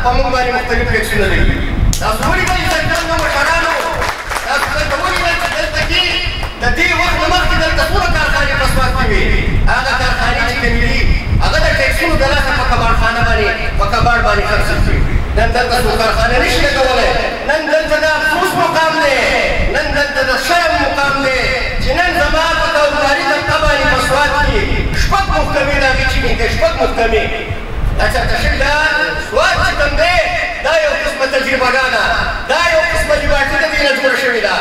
په موږ باندې مختلف ټیکسونه لګي. تاسو ولیدل چې څنګه مشرانو تاسو څنګه ولیدل چې دلته کې د دې وخت نه مخکې دلته څومره کارخانې په سوات کې وې. هغه کارخانې چې کومې دي هغه د ټیکسونو د لاسه په کباړخانه باندې په کباړ باندې خرڅ شوي. نن دلته څوک کارخانه نشي لګولی. نن دلته د افسوس مقام دی، نن دلته د شرم مقام دی چې نن زما په کاروباري طبقه باندې په سوات کې شپږ محکمې د هغې چینې کوي، شپږ محکمې. دا چېرته شوي ده سوات چې کوم دی دا یو قسمه تجربه ده، دا یو قسمه لیبارټي د دې نه جوړه شوې ده.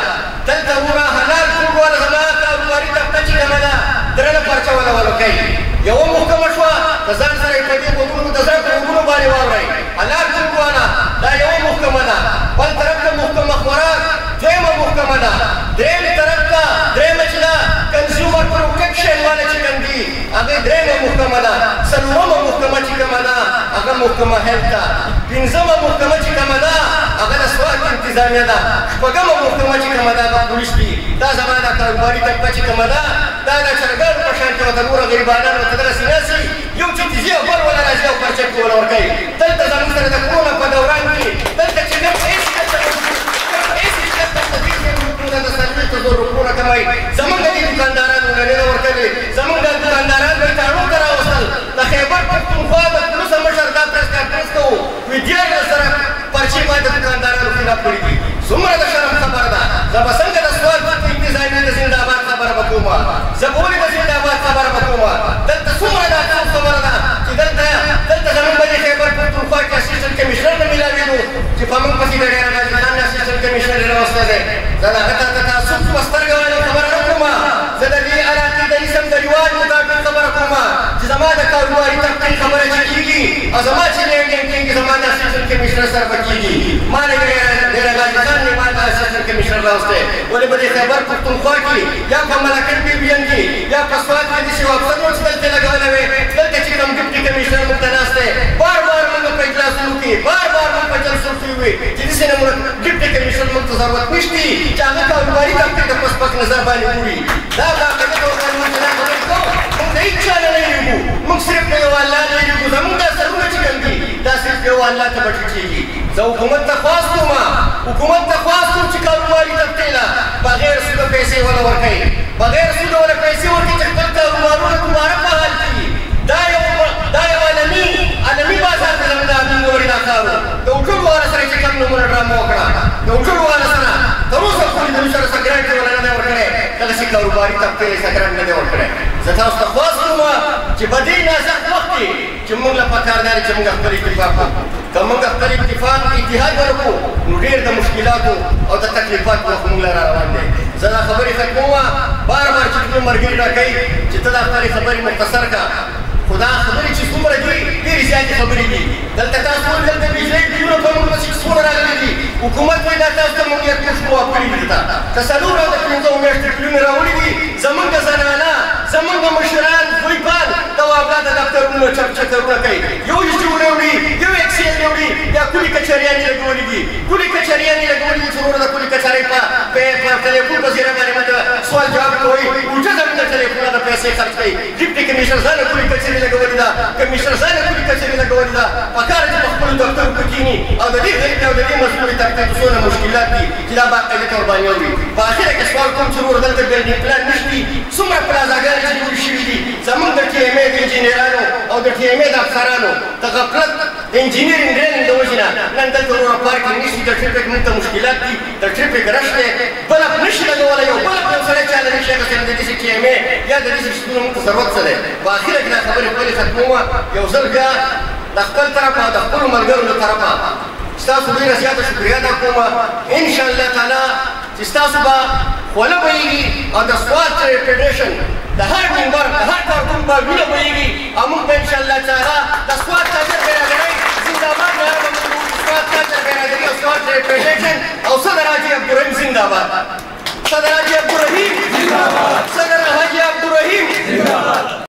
دلته وګوره حلال فوډ والا زما کاروباري طبقه چې کومه ده درنه پرچه ولولو کوي. یوه محکمه شوه د ځان سره یې په دې غوږونو د ځان په غوږونو باندې واورئ حلال فوډ والا دا یوه محکمه ده. بل طرف ته محکمه خوراک دویمه محکمه ده. درېیم طرف ته درېیمه چې ده کنزیومر پروټیکشن والا چې کوم دي هغې درېیمه محکمه ده. څلورمه محکمه چې کومه ده هغه محکمه هیلت ده. پنځمه محکمه چې کومه ده هغه د سوات انتظامیه ده. شپږمه محکمه چې کومه ده هغه پولیس دي. دا زما د کاروباري طبقه چې کومه ده دا د چرګانو په شان کې ورته نوره غریبانان ورته دغسې ناستي یو چې تیزي او بل ولا راځي او پرچه کې وله ورکوي. دلته زموږ سره د کرونا په دوران کې دلته چې کوم هېڅ د څلوېښتو زرو روپونه کموي. زموږ د دې دوکاندارانو نړۍ نه ورکوي. زموږ د دوکانداران به یې تاړو ته راوستل. د خیبر پښتونخوا د پولیسو مشر دا پرېس کانفرنس کوو وي 14 زره پرچې ما د دوکاندارانو خلاف کړي دي. څومره د شرم خبره ده. زه به څنګه د سوات انتظامیې د زنده‌باد خبره به کومه، زه به ولې د زنده‌باد خبره به کومه. دلته څومره د افسوس خبره ده چې دلته زموږ به د خیبر پښتونخوا کې اسسټنټ کمیشنر نه میلاوېدو چې په موږ پسې د ډېر غازي خان اسسټنټ کمیشنر یې راوستی دی. زه د هغه ته تعصب په سترګه باندې خبره نه کومه. زه د دې علاقې د اسم د رواج مطابق خبره کومه چې زما د کاروباري طبقې خبره چې کېږي او زما چې لینډین کېږي زما د اسسټنټ کمیشنر سره به کېږي. ما د ډېر غازي خان یې ما د اسسټنټ کمیشنر راوستی. ولې به د خیبر پښتونخوا کې یا په ملکن ډیویژن کې یا په سوات کې داسې افسرونه چې دلته لګولی وې دلته چې کوم ډیپټي کمیشنر موږ ته ناست دی بار بار موږ په اجلاسونو کې بار بار موږ په جلسو کې وي چې داسې نمونه ډیپټي کمیشنر موږ ته ضرورت نشته چې هغه کاروباري طبقې ته په سپک نظر باندې ګوري. دا باقاعده ډول باندې موږ دا خبرې کوو. موږ د هېڅ چا نه یېرېږو. موږ صرف د یو الله نه یېرېږو. زموږ دا سرونه چې کوم دي دا صرف یو الله ته به ټیټېږي. زه حکومت ته خواست کوم چې کاروباري طبقې له بغیر سوده پیسې وله ورکوي، بغیر سوده وله پیسې ورکوي چې خپل کاروبارونه دوباره فعال کړي. دا یو عالمي بازار دی زموږ د امین وړي دا کار و. د وټولو والا سره چې کوم نومونه ډرامه وکړه د وټولو والا سره تر اوسه پورې د دوی سره څه ګرانټ یې وله نه دی ورکړی. دغسې کاروباري طبقې له څه ګرانټ نه دی ورکړی. زه تاسو ته خواست کوم چې په دې نازک وخت کې چې موږ له پکار دی چې موږ خپل اتفاق وکړو. که موږ خپل اتحاد ورکړو نو ډېر د مشکلاتو او د تکلیفاتو وخت موږ له را روان دی. زه دا خبرې ختمومه. بار بار چې کوم ملګري راکوي چې ته دا خپلې خبرې مختصر کړه خو دا خبرې چې څومره دي ډېرې زیاتې خبرې دي. دلته تاسو ولیدل د بجلۍ بلونه په موږ پسې څومره راغلي دي. حکومت وایي دا تاسو ته موږ یې کوم جواب کړي دي. دلته که 4 او د 15 میاشتې بلونه راوړي دي زموږ د زنانه زموږ د مشران زویپان د واولا د دفترونو چکرونه کوي. یو ایسټیونه وړي یو اکسیل وړي یا کلي کچریانې لګولي دي. کلي کچریانې لګولي دي چې وروره د کلي کچارۍ په ټلیفون په زیره باندې ماته سوال جواب کوي. اوجه زموږ د ټلیفونه د پیسې خرڅ کوي. ډیپټي کمیشنر ځانه کلي کچري لګولې ده، کمیشنر ځانه کلي کچري لګولې ده. پکار چې په خپلو دفترو کې کښېني او د دې غیر او د دې مسؤلې طبقې ته څونه مشکلات دي چې دا باقاعده طور باندې اوري. په اخره کې سوال کوم چې وروره دلته بلډینګ پلان نشته. څومره پلازاګانې چې جوړې شوي دي زموږ د ټي ایم ای د انجینرانو او د ټي ایم ای د افسرانو د غفلت د انجینرینګ ډرینګ د وجې نه نن دلته وروره پارکینګ نشته. د ټریفک موږ ته مشکلات دي. د ټریفک رش دی. بلب نشي لګولی. یو بلب یو سړی چا لري شي اخیستلی د داسې ټي ایم ای یا د داسې شتونو موږ ته ضرورت څه دی. په اخره کې دا خبرې خپلې ختمومه. یو ځل بیا د خپل طرفه د خپلو ملګرو له طرفه ستاسو ډېره زیاته شکریا ادا کوم. انشاءالله تعالی چې ستاسو به خوله بهیږي او د سوات فیډریشن د هر ممبر د هر کارکون به وینه بهیږي او موږ به انشاءالله تعالی د سوات تاجر برادرۍ زنده‌باد سوات تاجر برادري او سوات فیډریشن او صدر حاجي عبدالرحیم زنده‌باد. صدر حاجي عبدالرحیم زنده‌باد. صدر حاجي عبدالرحیم زنده‌باد.